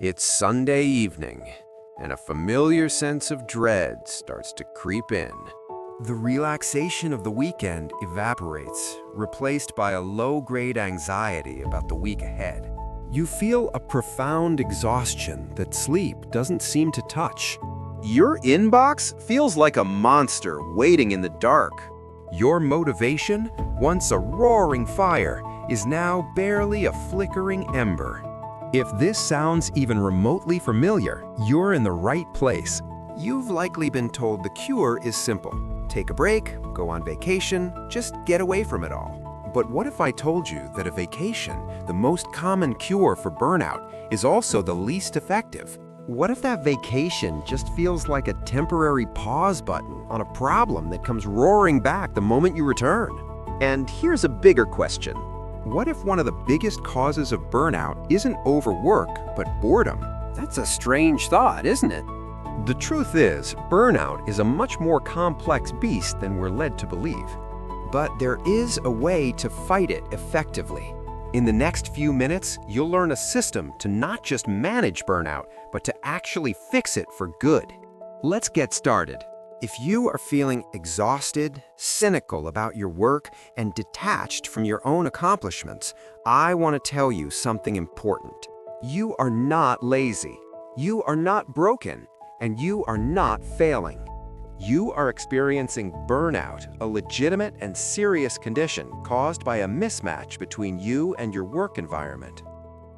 It's Sunday evening, and a familiar sense of dread starts to creep in. The relaxation of the weekend evaporates, replaced by a low-grade anxiety about the week ahead. You feel a profound exhaustion that sleep doesn't seem to touch. Your inbox feels like a monster waiting in the dark. Your motivation, once a roaring fire, is now barely a flickering ember. If this sounds even remotely familiar, you're in the right place. You've likely been told the cure is simple. Take a break, go on vacation, just get away from it all. But what if I told you that a vacation, the most common cure for burnout, is also the least effective? What if that vacation just feels like a temporary pause button on a problem that comes roaring back the moment you return? And here's a bigger question. What if one of the biggest causes of burnout isn't overwork, but boredom? That's a strange thought, isn't it? The truth is, burnout is a much more complex beast than we're led to believe. But there is a way to fight it effectively. In the next few minutes, you'll learn a system to not just manage burnout, but to actually fix it for good. Let's get started. If you are feeling exhausted, cynical about your work, and detached from your own accomplishments, I want to tell you something important. You are not lazy. You are not broken. And you are not failing. You are experiencing burnout, a legitimate and serious condition caused by a mismatch between you and your work environment.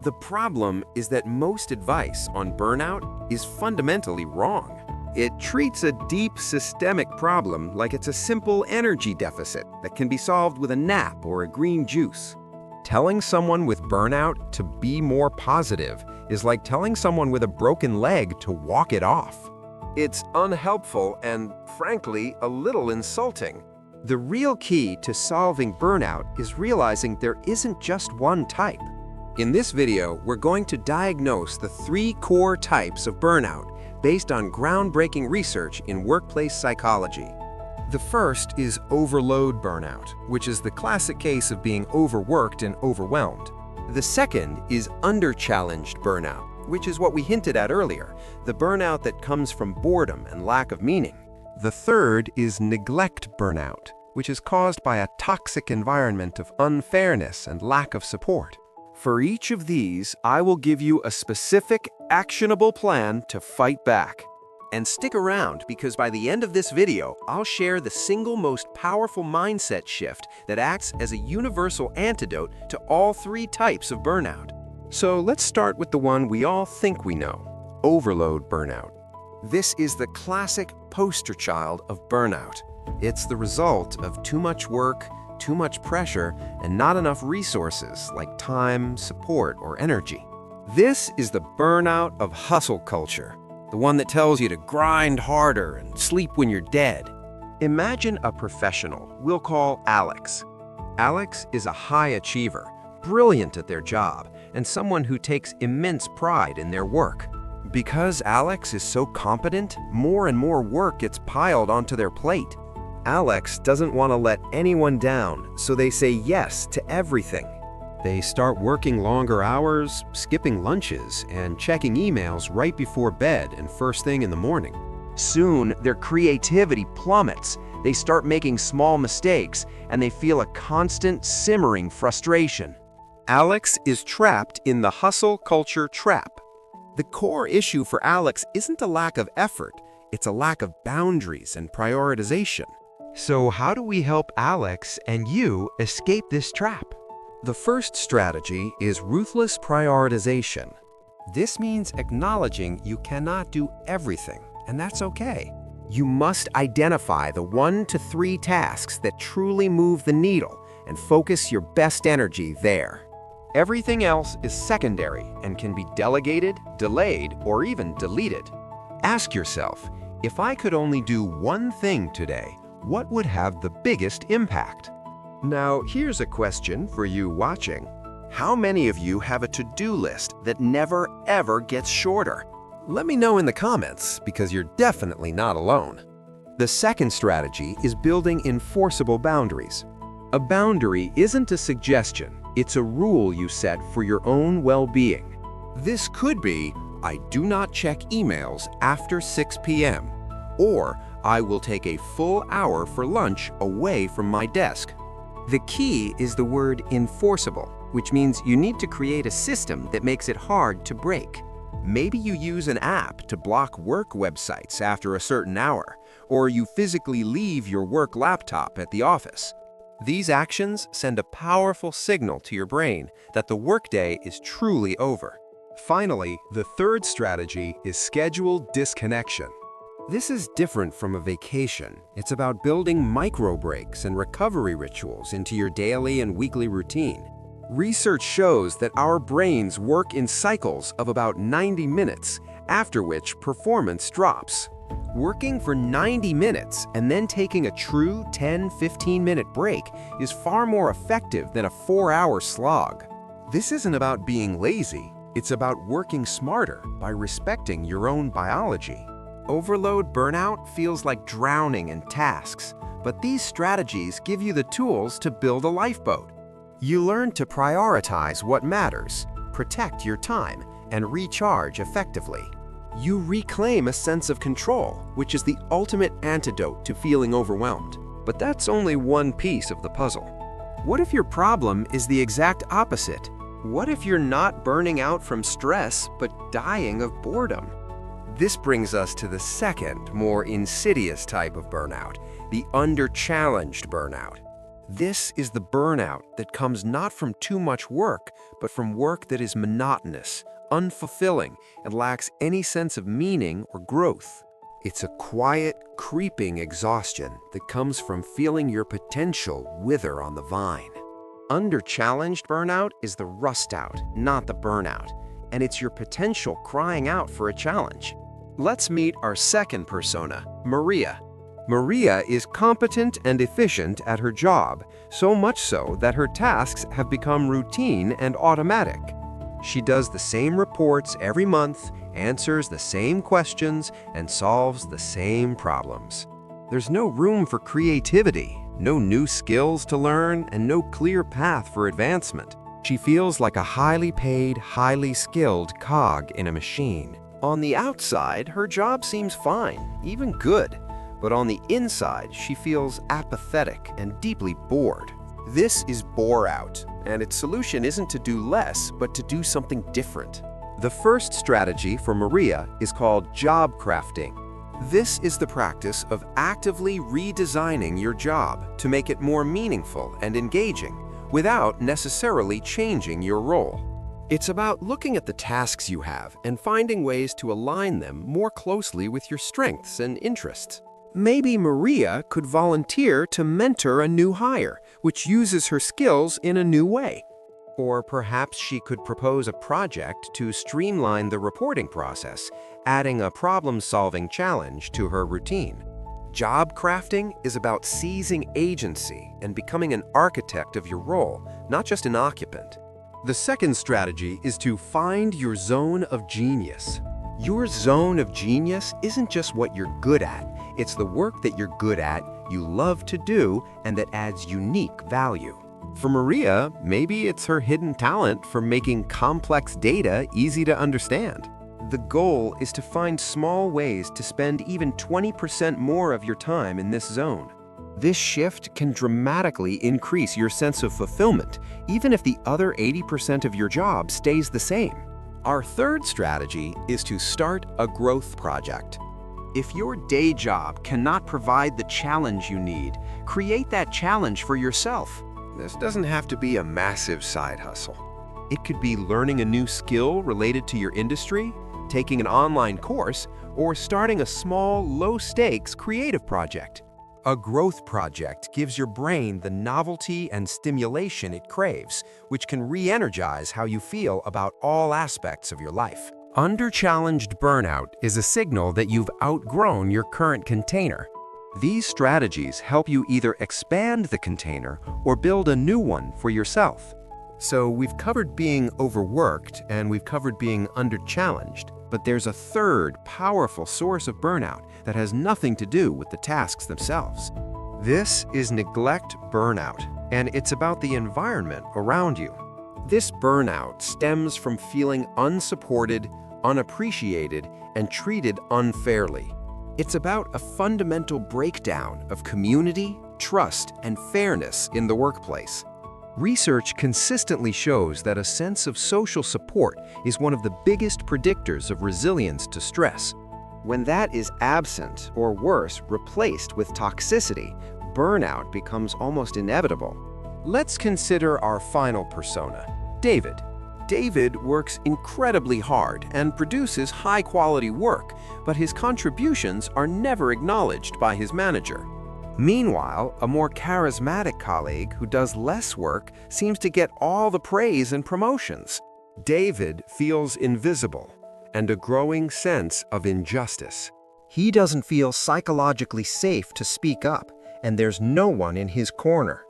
The problem is that most advice on burnout is fundamentally wrong. It treats a deep systemic problem like it's a simple energy deficit that can be solved with a nap or a green juice. Telling someone with burnout to be more positive is like telling someone with a broken leg to walk it off. It's unhelpful and, frankly, a little insulting. The real key to solving burnout is realizing there isn't just one type. In this video, we're going to diagnose the 3 core types of burnout based on groundbreaking research in workplace psychology. The first is overload burnout, which is the classic case of being overworked and overwhelmed. The second is under-challenged burnout, which is what we hinted at earlier, the burnout that comes from boredom and lack of meaning. The third is neglect burnout, which is caused by a toxic environment of unfairness and lack of support. For each of these, I will give you a specific, actionable plan to fight back. And stick around, because by the end of this video, I'll share the single most powerful mindset shift that acts as a universal antidote to all 3 types of burnout. So let's start with the one we all think we know, overload burnout. This is the classic poster child of burnout. It's the result of too much work, too much pressure, and not enough resources like time, support, or energy. This is the burnout of hustle culture, the one that tells you to grind harder and sleep when you're dead. Imagine a professional we'll call Alex. Alex is a high achiever, brilliant at their job, and someone who takes immense pride in their work. Because Alex is so competent, more and more work gets piled onto their plate. Alex doesn't want to let anyone down, so they say yes to everything. They start working longer hours, skipping lunches, and checking emails right before bed and first thing in the morning. Soon, their creativity plummets. They start making small mistakes, and they feel a constant simmering frustration. Alex is trapped in the hustle culture trap. The core issue for Alex isn't a lack of effort, it's a lack of boundaries and prioritization. So how do we help Alex and you escape this trap? The first strategy is ruthless prioritization. This means acknowledging you cannot do everything, and that's okay. You must identify the 1 to 3 tasks that truly move the needle and focus your best energy there. Everything else is secondary and can be delegated, delayed, or even deleted. Ask yourself, if I could only do one thing today, what would have the biggest impact? Now, here's a question for you watching. How many of you have a to-do list that never, ever gets shorter? Let me know in the comments, because you're definitely not alone. The second strategy is building enforceable boundaries. A boundary isn't a suggestion, it's a rule you set for your own well-being. This could be, I do not check emails after 6 p.m. Or I will take a full hour for lunch away from my desk. The key is the word enforceable, which means you need to create a system that makes it hard to break. Maybe you use an app to block work websites after a certain hour, or you physically leave your work laptop at the office. These actions send a powerful signal to your brain that the workday is truly over. Finally, the third strategy is scheduled disconnection. This is different from a vacation. It's about building micro breaks and recovery rituals into your daily and weekly routine. Research shows that our brains work in cycles of about 90 minutes, after which performance drops. Working for 90 minutes and then taking a true 10-15-minute break is far more effective than a 4-hour slog. This isn't about being lazy. It's about working smarter by respecting your own biology. Overload burnout feels like drowning in tasks, but these strategies give you the tools to build a lifeboat. You learn to prioritize what matters, protect your time, and recharge effectively. You reclaim a sense of control, which is the ultimate antidote to feeling overwhelmed. But that's only one piece of the puzzle. What if your problem is the exact opposite? What if you're not burning out from stress, but dying of boredom? This brings us to the second, more insidious type of burnout, the under-challenged burnout. This is the burnout that comes not from too much work, but from work that is monotonous, unfulfilling, and lacks any sense of meaning or growth. It's a quiet, creeping exhaustion that comes from feeling your potential wither on the vine. Under-challenged burnout is the rust out, not the burnout, and it's your potential crying out for a challenge. Let's meet our second persona, Maria. Maria is competent and efficient at her job, so much so that her tasks have become routine and automatic. She does the same reports every month, answers the same questions, and solves the same problems. There's no room for creativity, no new skills to learn, and no clear path for advancement. She feels like a highly paid, highly skilled cog in a machine. On the outside, her job seems fine, even good. But on the inside, she feels apathetic and deeply bored. This is Boreout, and its solution isn't to do less, but to do something different. The first strategy for Maria is called job crafting. This is the practice of actively redesigning your job to make it more meaningful and engaging, without necessarily changing your role. It's about looking at the tasks you have and finding ways to align them more closely with your strengths and interests. Maybe Maria could volunteer to mentor a new hire, which uses her skills in a new way. Or perhaps she could propose a project to streamline the reporting process, adding a problem-solving challenge to her routine. Job crafting is about seizing agency and becoming an architect of your role, not just an occupant. The second strategy is to find your zone of genius. Your zone of genius isn't just what you're good at. It's the work that you're good at, you love to do, and that adds unique value. For Maria, maybe it's her hidden talent for making complex data easy to understand. The goal is to find small ways to spend even 20% more of your time in this zone. This shift can dramatically increase your sense of fulfillment, even if the other 80% of your job stays the same. Our third strategy is to start a growth project. If your day job cannot provide the challenge you need, create that challenge for yourself. This doesn't have to be a massive side hustle. It could be learning a new skill related to your industry, taking an online course, or starting a small, low-stakes creative project. A growth project gives your brain the novelty and stimulation it craves, which can re-energize how you feel about all aspects of your life. Under-challenged burnout is a signal that you've outgrown your current container. These strategies help you either expand the container or build a new one for yourself. So we've covered being overworked and we've covered being under-challenged, but there's a third powerful source of burnout that has nothing to do with the tasks themselves. This is neglect burnout, and it's about the environment around you. This burnout stems from feeling unsupported, unappreciated, and treated unfairly. It's about a fundamental breakdown of community, trust, and fairness in the workplace. Research consistently shows that a sense of social support is one of the biggest predictors of resilience to stress. When that is absent, or worse, replaced with toxicity, burnout becomes almost inevitable. Let's consider our final persona, David. David works incredibly hard and produces high-quality work, but his contributions are never acknowledged by his manager. Meanwhile, a more charismatic colleague who does less work seems to get all the praise and promotions. David feels invisible and a growing sense of injustice. He doesn't feel psychologically safe to speak up, and there's no one in his corner.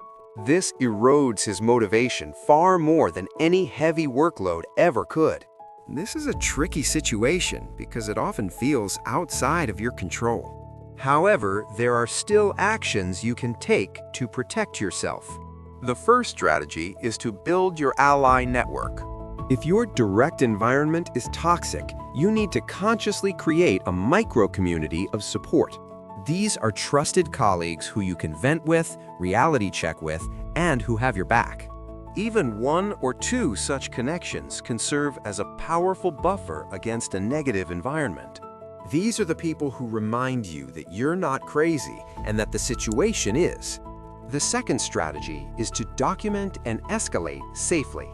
This erodes his motivation far more than any heavy workload ever could. This is a tricky situation because it often feels outside of your control. However, there are still actions you can take to protect yourself. The first strategy is to build your ally network. If your direct environment is toxic, you need to consciously create a micro-community of support. These are trusted colleagues who you can vent with, reality check with, and who have your back. Even one or two such connections can serve as a powerful buffer against a negative environment. These are the people who remind you that you're not crazy and that the situation is. The second strategy is to document and escalate safely.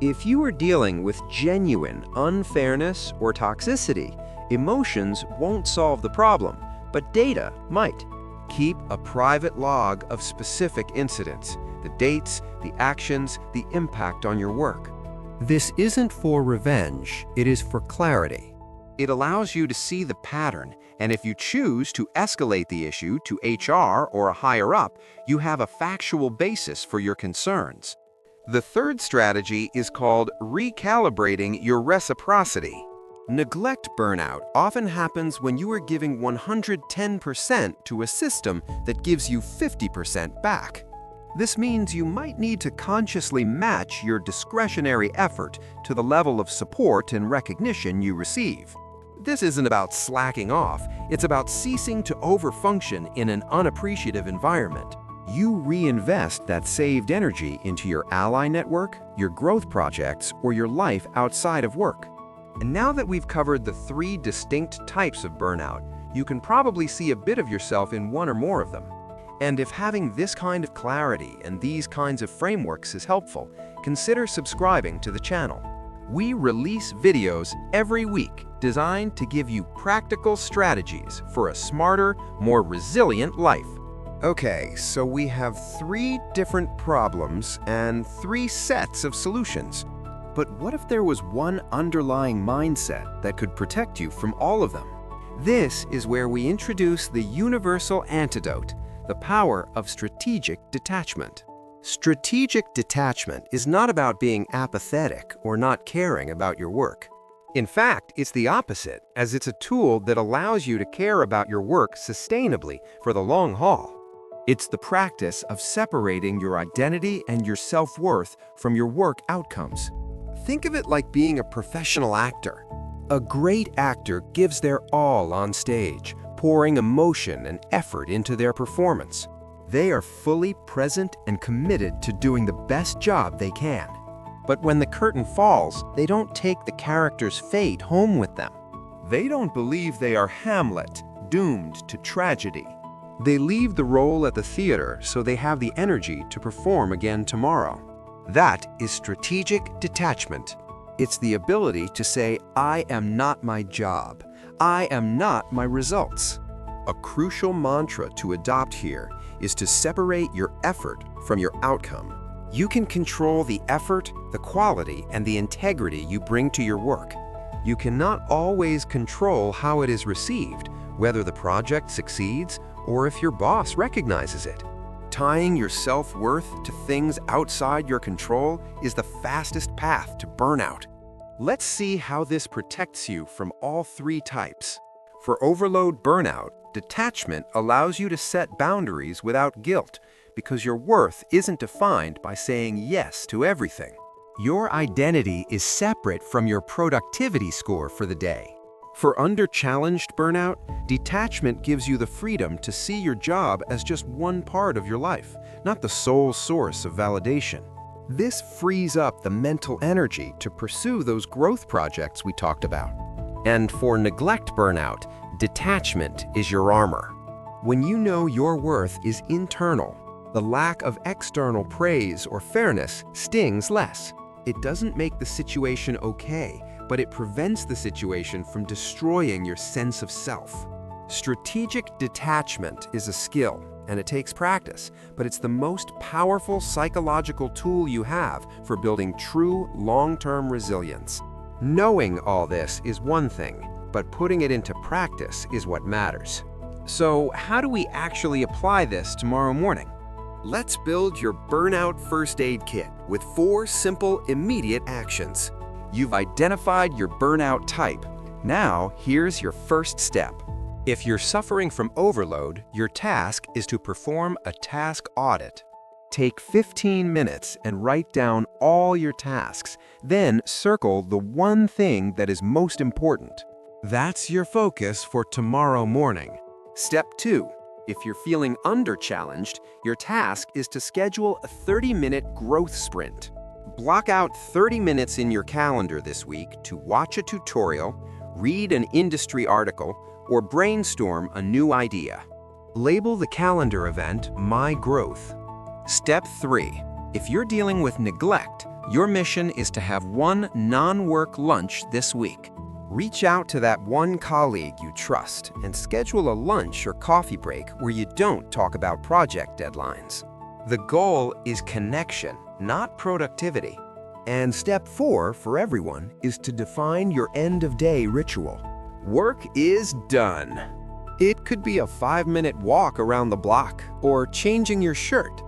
If you are dealing with genuine unfairness or toxicity, emotions won't solve the problem, but data might. Keep a private log of specific incidents, the dates, the actions, the impact on your work. This isn't for revenge, it is for clarity. It allows you to see the pattern, and if you choose to escalate the issue to HR or a higher up, you have a factual basis for your concerns. The third strategy is called recalibrating your reciprocity. Neglect burnout often happens when you are giving 110% to a system that gives you 50% back. This means you might need to consciously match your discretionary effort to the level of support and recognition you receive. This isn't about slacking off, it's about ceasing to overfunction in an unappreciative environment. You reinvest that saved energy into your ally network, your growth projects, or your life outside of work. And now that we've covered the 3 distinct types of burnout, you can probably see a bit of yourself in one or more of them. And if having this kind of clarity and these kinds of frameworks is helpful, consider subscribing to the channel. We release videos every week designed to give you practical strategies for a smarter, more resilient life. Okay, so we have 3 different problems and 3 sets of solutions. But what if there was one underlying mindset that could protect you from all of them? This is where we introduce the universal antidote, the power of strategic detachment. Strategic detachment is not about being apathetic or not caring about your work. In fact, it's the opposite, as it's a tool that allows you to care about your work sustainably for the long haul. It's the practice of separating your identity and your self-worth from your work outcomes. Think of it like being a professional actor. A great actor gives their all on stage, pouring emotion and effort into their performance. They are fully present and committed to doing the best job they can. But when the curtain falls, they don't take the character's fate home with them. They don't believe they are Hamlet, doomed to tragedy. They leave the role at the theater so they have the energy to perform again tomorrow. That is strategic detachment. It's the ability to say, I am not my job. I am not my results. A crucial mantra to adopt here is to separate your effort from your outcome. You can control the effort, the quality, and the integrity you bring to your work. You cannot always control how it is received, whether the project succeeds or if your boss recognizes it. Tying your self-worth to things outside your control is the fastest path to burnout. Let's see how this protects you from all 3 types. For overload burnout, detachment allows you to set boundaries without guilt because your worth isn't defined by saying yes to everything. Your identity is separate from your productivity score for the day. For under-challenged burnout, detachment gives you the freedom to see your job as just one part of your life, not the sole source of validation. This frees up the mental energy to pursue those growth projects we talked about. And for neglect burnout, detachment is your armor. When you know your worth is internal, the lack of external praise or fairness stings less. It doesn't make the situation okay, but it prevents the situation from destroying your sense of self. Strategic detachment is a skill, and it takes practice, but it's the most powerful psychological tool you have for building true long-term resilience. Knowing all this is one thing, but putting it into practice is what matters. So, how do we actually apply this tomorrow morning? Let's build your burnout first aid kit with 4 simple, immediate actions. You've identified your burnout type. Now, here's your first step. If you're suffering from overload, your task is to perform a task audit. Take 15 minutes and write down all your tasks, then circle the one thing that is most important. That's your focus for tomorrow morning. Step 2. If you're feeling under-challenged, your task is to schedule a 30-minute growth sprint. Block out 30 minutes in your calendar this week to watch a tutorial, read an industry article, or brainstorm a new idea. Label the calendar event My Growth. Step 3. If you're dealing with neglect, your mission is to have one non-work lunch this week. Reach out to that one colleague you trust and schedule a lunch or coffee break where you don't talk about project deadlines. The goal is connection, not productivity. And step 4 for everyone is to define your end-of-day ritual. Work is done. It could be a 5-minute walk around the block or changing your shirt.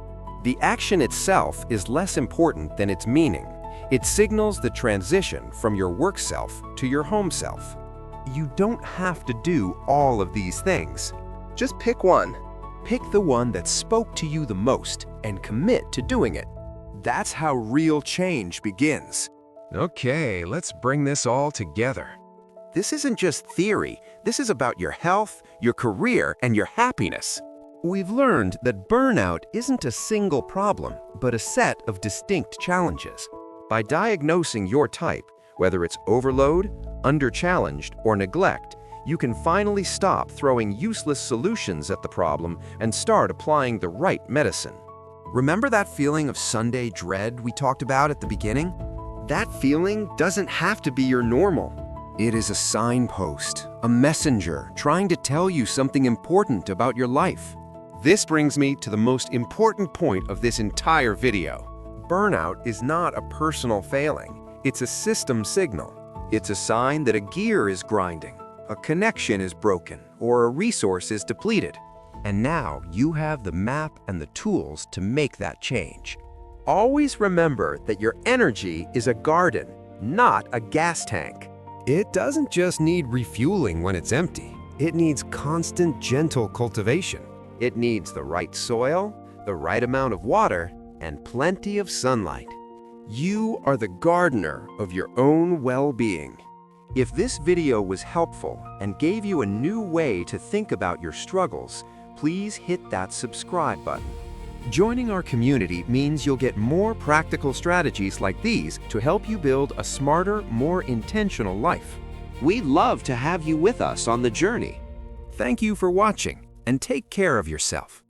The action itself is less important than its meaning. It signals the transition from your work self to your home self. You don't have to do all of these things. Just pick one. Pick the one that spoke to you the most and commit to doing it. That's how real change begins. Okay, let's bring this all together. This isn't just theory. This is about your health, your career, and your happiness. We've learned that burnout isn't a single problem, but a set of distinct challenges. By diagnosing your type, whether it's overload, under-challenged, or neglect, you can finally stop throwing useless solutions at the problem and start applying the right medicine. Remember that feeling of Sunday dread we talked about at the beginning? That feeling doesn't have to be your normal. It is a signpost, a messenger trying to tell you something important about your life. This brings me to the most important point of this entire video. Burnout is not a personal failing. It's a system signal. It's a sign that a gear is grinding, a connection is broken, or a resource is depleted. And now you have the map and the tools to make that change. Always remember that your energy is a garden, not a gas tank. It doesn't just need refueling when it's empty. It needs constant, gentle cultivation. It needs the right soil, the right amount of water, and plenty of sunlight. You are the gardener of your own well-being. If this video was helpful and gave you a new way to think about your struggles, please hit that subscribe button. Joining our community means you'll get more practical strategies like these to help you build a smarter, more intentional life. We'd love to have you with us on the journey. Thank you for watching, and take care of yourself.